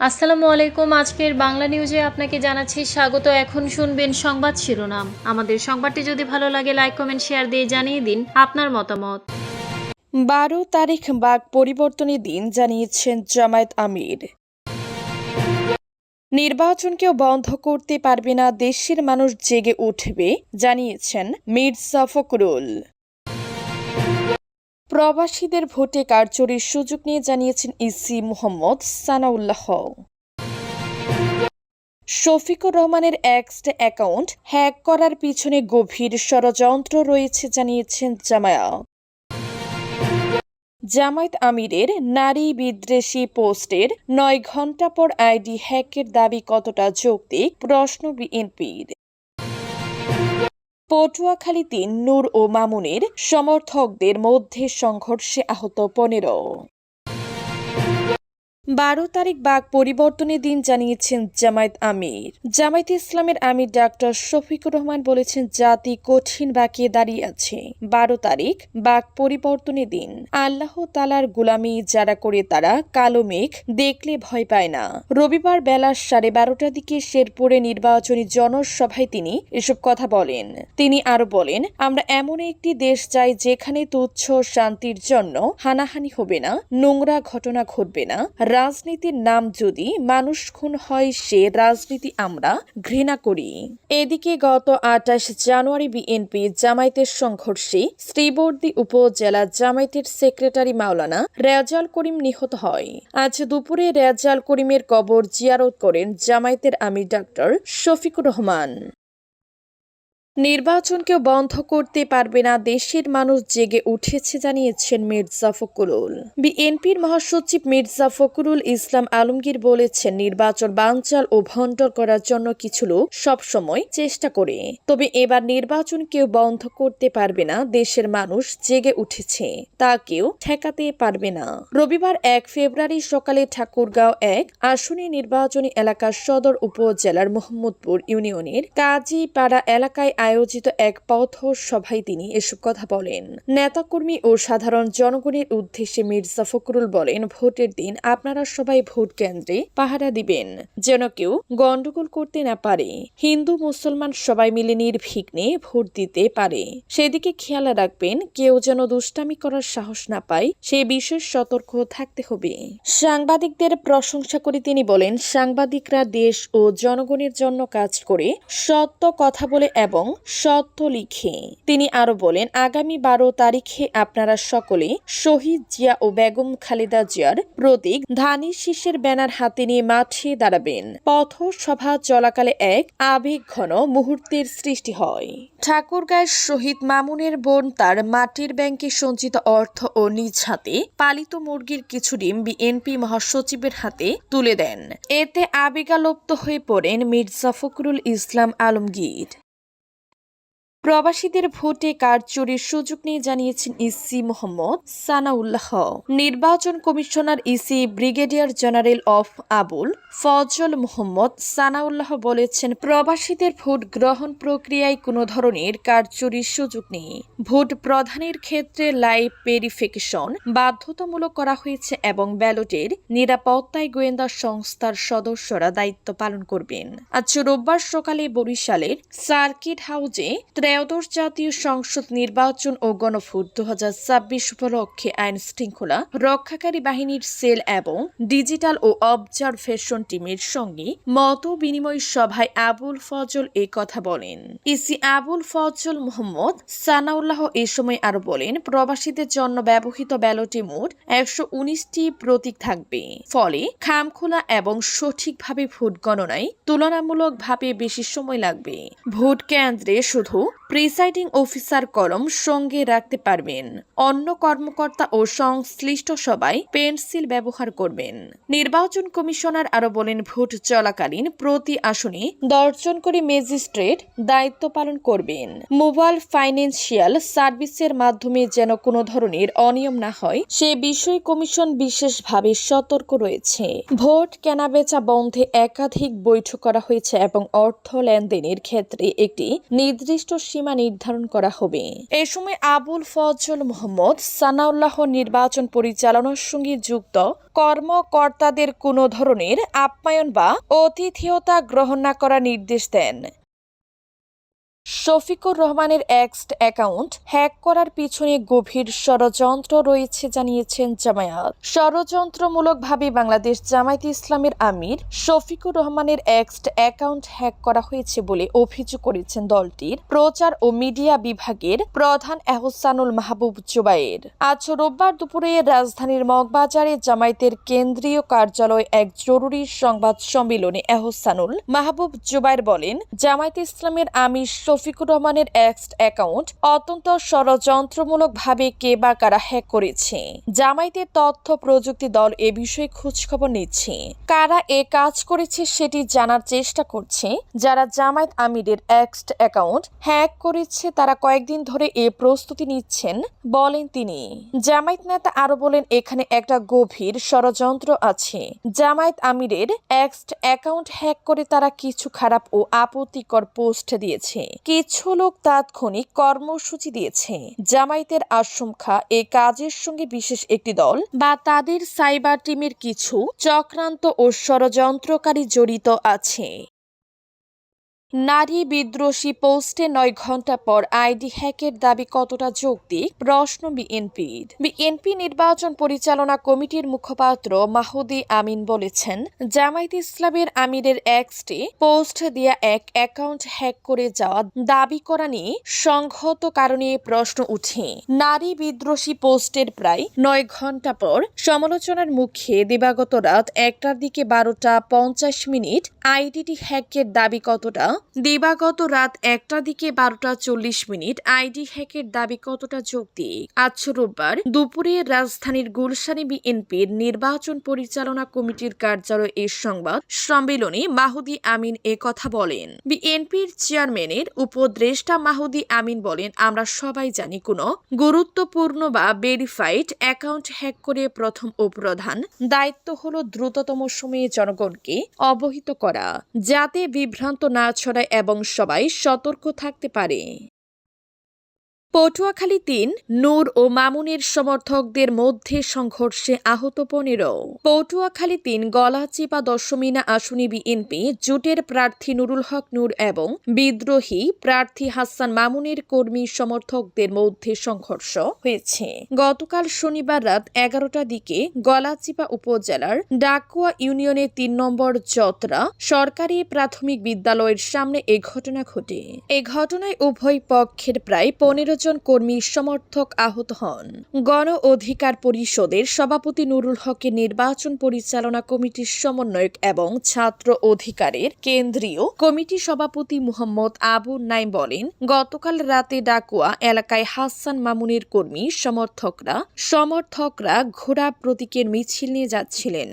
আসসালামু আলাইকুম। আজকের বাংলা নিউজে আপনাকে জানাচ্ছি স্বাগত। এখন শুনবেন সংবাদ শিরোনাম। আমাদের সংবাদটি যদি ভালো লাগে লাইক কমেন্ট শেয়ার দিয়ে জানিয়ে দিন আপনার মতামত। 12 তারিখ বাক পরিবর্তনের দিন জানিয়েছেন জামায়াত আমির। নির্বাচনকেও বন্ধ করতে পারবে না, দেশের মানুষ জেগে উঠবে জানিয়েছেন মির্জা ফখরুল। প্রবাসীদের ভোটে কারচুরির সুযোগ নিয়ে জানিয়েছেন ইসি মোহাম্মদ সানাউল্লাহ। শফিকুর রহমানের এক্স অ্যাকাউন্ট হ্যাক করার পিছনে গভীর ষড়যন্ত্র রয়েছে জানিয়েছেন জামায়াত আমিরের নারী বিদ্বেষী পোস্টের 9 ঘণ্টা পর আইডি হ্যাকের দাবি কতটা যৌক্তিক, প্রশ্ন বিএনপির। পটুয়াখালীতে নূর ও মামুনের সমর্থকদের মধ্যে সংঘর্ষে আহত 15। 12 তারিখ বাক পরিবর্তনের দিন জানিয়েছেন জামায়াত আমির। জামায়াতে ইসলামের আমির ডাক্তার শফিকুর রহমান বলেছেন, জাতি কঠিন বাঁকিয়ে দাঁড়িয়ে আছে। 12 তারিখ বাক পরিবর্তনের দিন আল্লাহ তাআলার গোলামি যারা করে তারা কালো মেঘ দেখলে ভয় পায় না। রবিবার বেলা 12:30টার দিকে শেরপুরে নির্বাচনী জনসভায় তিনি এসব কথা বলেন। তিনি আরো বলেন, আমরা এমন একটি দেশ চাই যেখানে তুচ্ছ শান্তির জন্য হানাহানি হবে না, নোংরা ঘটনা ঘটবে না। রাজনীতির নাম যদি মানুষ খুন হয়, সে রাজনীতি আমরা ঘৃণা করি। এদিকে গত 28 জানুয়ারি বিএনপি জামায়াতের সংঘর্ষে শ্রীবর্দী উপজেলা জামায়াতের সেক্রেটারি মাওলানা রেজাউল করিম নিহত হয়। আজ দুপুরে রেজাউল করিমের কবর জিয়ারত করেন জামায়াতের আমির ডাক্তার শফিকুর রহমান। নির্বাচনকেও বন্ধ করতে পারবে না, দেশের মানুষ জেগে উঠেছে জানিয়েছেন মির্জা ফখরুল। বিএনপির মহাসচিব মির্জা ফখরুল ইসলাম আলমগীর বলেছেন, নির্বাচন বানচাল ও ভণ্ডর করার জন্য কিছু লোক সবসময় চেষ্টা করে, তবে এবার নির্বাচন কেউ বন্ধ করতে পারবে না, দেশের মানুষ জেগে উঠেছে, তা কেউ ঠেকাতে পারবে না। রবিবার 1 ফেব্রুয়ারি সকালে ঠাকুরগাঁও 1 আসনে নির্বাচনী এলাকার সদর উপজেলার মোহাম্মদপুর ইউনিয়নের কাজীপাড়া এলাকায় আয়োজিত এক পথ সভায় তিনি এসব কথা বলেন। নেতাকর্মী ও সাধারণ জনগণের উদ্দেশ্যে মির্জা ফখরুল বলেন, ভোটের দিন আপনারা সবাই ভোট কেন্দ্রে পাহারা দিবেন, যেন কেউ গন্ডগোল করতে না পারে। হিন্দু মুসলমান সবাই মিলে নির্বিঘ্নে ভোট দিতে পারে, সেদিকে খেয়াল রাখবেন, কেউ যেন দুষ্টামি করার সাহস না পায়, সে বিষয়ে সতর্ক থাকতে হবে। সাংবাদিকদের প্রশংসা করে তিনি বলেন, সাংবাদিকরা দেশ ও জনগণের জন্য কাজ করে, সত্য কথা বলে এবং সত্য লিখে। তিনি আরো বলেন, আগামী 12 তারিখে আপনারা সকলে শহীদ জিয়া ও বেগম খালেদা জিয়ার প্রতীক ধানের শীষের ব্যানার হাতে নিয়ে মাঠে দাঁড়াবেন। পথ সভা চলাকালে এক আবেগঘন মুহূর্তের সৃষ্টি হয়। ঠাকুরগাঁয়ের শহীদ মামুনের বোন তার মাটির ব্যাংকে সঞ্চিত অর্থ ও নিজ হাতে পালিত মুরগির কিছু ডিম বিএনপি মহাসচিবের হাতে তুলে দেন। এতে আবেগালোপ্ত হয়ে পড়েন মির্জা ফখরুল ইসলাম আলমগীর। প্রবাসীদের ভোটে কারচুরির সুযোগ নিয়ে জানিয়েছেন ইসি মোহাম্মদ সানাউল্লাহ। নির্বাচন commissioner EC brigadier general of Abul Fazal Mohammad Sanaullah বলেছেন, প্রবাসীদের ভোট গ্রহণ প্রক্রিয়ায় কোনো ধরনের কারচুরির সুযোগ নেই। ভোট প্রদানের ক্ষেত্রে লাইভ ভেরিফিকেশন বাধ্যতামূলক করা হয়েছে এবং ব্যালটের নিরাপত্তায় গোয়েন্দা সংস্থার সদস্যরা দায়িত্ব পালন করবেন। আজ রোববার সকালে বরিশালের সার্কিট হাউজে ত্রয়োদশ জাতীয় সংসদ নির্বাচন ও গণভোট 2026 উপলক্ষে আইন শৃঙ্খলা রক্ষাকারী বাহিনীর সেল এবং ডিজিটাল ও অবজারভেশন টিমের সঙ্গে মত বিনিময় সভায় আবুল ফজল এ কথা বলেন। ইসি আবুল ফজল মোহাম্মদ সানাউল্লাহ এ সময় আরো বলেন, প্রবাসীদের জন্য ব্যবহৃত ব্যালটে মোট 119টি প্রতীক থাকবে, ফলে খামখোলা এবং সঠিকভাবে ভোট গণনায় তুলনামূলকভাবে বেশি সময় লাগবে। ভোট কেন্দ্রে শুধু প্রিসাইডিং অফিসার কলম সঙ্গে রাখতে পারবেন, অন্য কর্মকর্তা ও সংশ্লিষ্ট সবাই পেন্সিল ব্যবহার করবেন। নির্বাচন কমিশনার আরো বলেন, ভোট চলাকালীন প্রতি আসনে 10 জন করে ম্যাজিস্ট্রেট দায়িত্ব পালন করবেন। মোবাইল ফাইন্যান্সিয়াল সার্ভিসের মাধ্যমে যেন কোনো ধরনের অনিয়ম না হয়, সে বিষয়ে কমিশন বিশেষভাবে সতর্ক রয়েছে। ভোট কেনাবেচা বন্ধে একাধিক বৈঠক করা হয়েছে এবং অর্থ লেনদেনের ক্ষেত্রে একটি নির্দিষ্ট সীমা নির্ধারণ করা হবে। এ সময় আবুল ফজল মোহাম্মদ সানাউল্লাহ নির্বাচন পরিচালনার সঙ্গে যুক্ত কর্মকর্তাদের কোনো ধরনের আপ্যায়ন বা আতিথেয়তা গ্রহণ না করার নির্দেশ দেন। শফিকুর রহমানের এক্স অ্যাকাউন্ট হ্যাক করার পিছনে গভীর ষড়যন্ত্র রয়েছে জানিয়েছেন জামায়াত। ষড়যন্ত্রমূলকভাবে বাংলাদেশ জামায়াত ইসলামের আমির শফিকুর রহমানের এক্স অ্যাকাউন্ট হ্যাক করা হয়েছে বলে অভিযোগ করেছেন দলটির প্রচার ও মিডিয়া বিভাগের প্রধান এহসানুল মাহবুব জুবায়ের। আজ রোববার দুপুরে রাজধানীর মগবাজারে জামায়াতের কেন্দ্রীয় কার্যালয়ে এক জরুরি সংবাদ সম্মেলনে এহসানুল মাহবুব জুবায়ের বলেন, জামায়াত ইসলামের আমির শফিকুর রহমানের এক্স অ্যাকাউন্ট অত্যন্ত ষড়যন্ত্রমূলকভাবে কে বা কারা হ্যাক করেছে। জামায়াতের তথ্য প্রযুক্তি দল এ বিষয়ে খোঁজখবর নিচ্ছে। কারা এ কাজ করেছে সেটি জানার চেষ্টা করছে। যারা জামায়াত আমিরের এক্স অ্যাকাউন্ট হ্যাক করেছে তারা কয়েকদিন ধরে এ প্রস্তুতি নিচ্ছেন বলেন তিনি। জামায়াত নেতা আরো বলেন, এখানে একটা গভীর ষড়যন্ত্র আছে। জামায়াত আমিরের এক্স অ্যাকাউন্ট হ্যাক করে তারা কিছু খারাপ ও আপত্তিকর পোস্ট দিয়েছে। কিছু লোক তাৎক্ষণিক কর্মসূচি দিয়েছে। জামায়াতের আশঙ্কা এই কাজের সঙ্গে বিশেষ একটি দল বা তাদের সাইবার টিমের কিছু চক্রান্ত ও ষড়যন্ত্রকারী জড়িত আছে। নারী বিদ্রোহী পোস্টে 9 ঘণ্টা পর আইডি হ্যাকের দাবি কতটা যৌক্তিক প্রশ্ন বিএনপির। বিএনপি নির্বাচন পরিচালনা কমিটির মুখপাত্র মাহুদি আমিন বলেছেন, জামায়াত ইসলামের আমিরের এক্সটি পোস্ট দিয়া এক অ্যাকাউন্ট হ্যাক করে যাওয়া দাবি করা নিয়ে সংহত কারণে প্রশ্ন উঠে। নারী বিদ্রোহী পোস্টের প্রায় 9 ঘণ্টা পর সমালোচনার মুখে দিবাগত রাত 1টার দিকে 12:50 আইডিটি হ্যাকের দাবি কতটা দিবাগত রাত 1টার দিকে 12:40 আইডি হ্যাকের দাবি কতটা যৌক্তিক। আজ রোববার দুপুরে রাজধানীর গুলশানে বিএনপির নির্বাচন পরিচালনা কমিটির কার্যালয়ে এই সংবাদ সম্মেলনে মাহুদি আমিন এ কথা বলেন। বিএনপির চেয়ারম্যানের উপদেষ্টা মাহুদি আমিন বলেন, আমরা সবাই জানি কোনো গুরুত্বপূর্ণ বা ভেরিফাইড অ্যাকাউন্ট হ্যাক করে প্রথম ও প্রধান দায়িত্ব হলো দ্রুততম সময়ে জনগণকে অবহিত করা, যাতে বিভ্রান্ত না ছড়ায় এবং সবাই সতর্ক থাকতে পারে। পটুয়াখালী 3 নূর ও মামুনের সমর্থকদের মধ্যে সংঘর্ষে আহত 15। পটুয়াখালী 3 গলাচিপা দশমিনা আসনে বিএনপি জোটের প্রার্থী নুরুল হক নূর এবং বিদ্রোহী প্রার্থী হাসান মামুনের কর্মী সমর্থকদের মধ্যে সংঘর্ষ হয়েছে। গতকাল শনিবার রাত 11টার দিকে গলাচিপা উপজেলার ডাকুয়া ইউনিয়নের 3 নম্বর যত্রা সরকারি প্রাথমিক বিদ্যালয়ের সামনে এ ঘটনা ঘটে। এ ঘটনায় উভয় পক্ষের প্রায় 15 জন কর্মী সমর্থক আহত হন। গণ অধিকার পরিষদের সভাপতি নুরুল হকের নির্বাচন পরিচালনা কমিটির সমন্বয়ক এবং ছাত্র অধিকারের কেন্দ্রীয় কমিটি সভাপতি মুহাম্মদ আবু নাইম বলেন, গতকাল রাতে ডাকুয়া এলাকায় হাসান মামুনের কর্মী সমর্থকরা ঘোড়া প্রতীকের মিছিল নিয়ে যাচ্ছিলেন।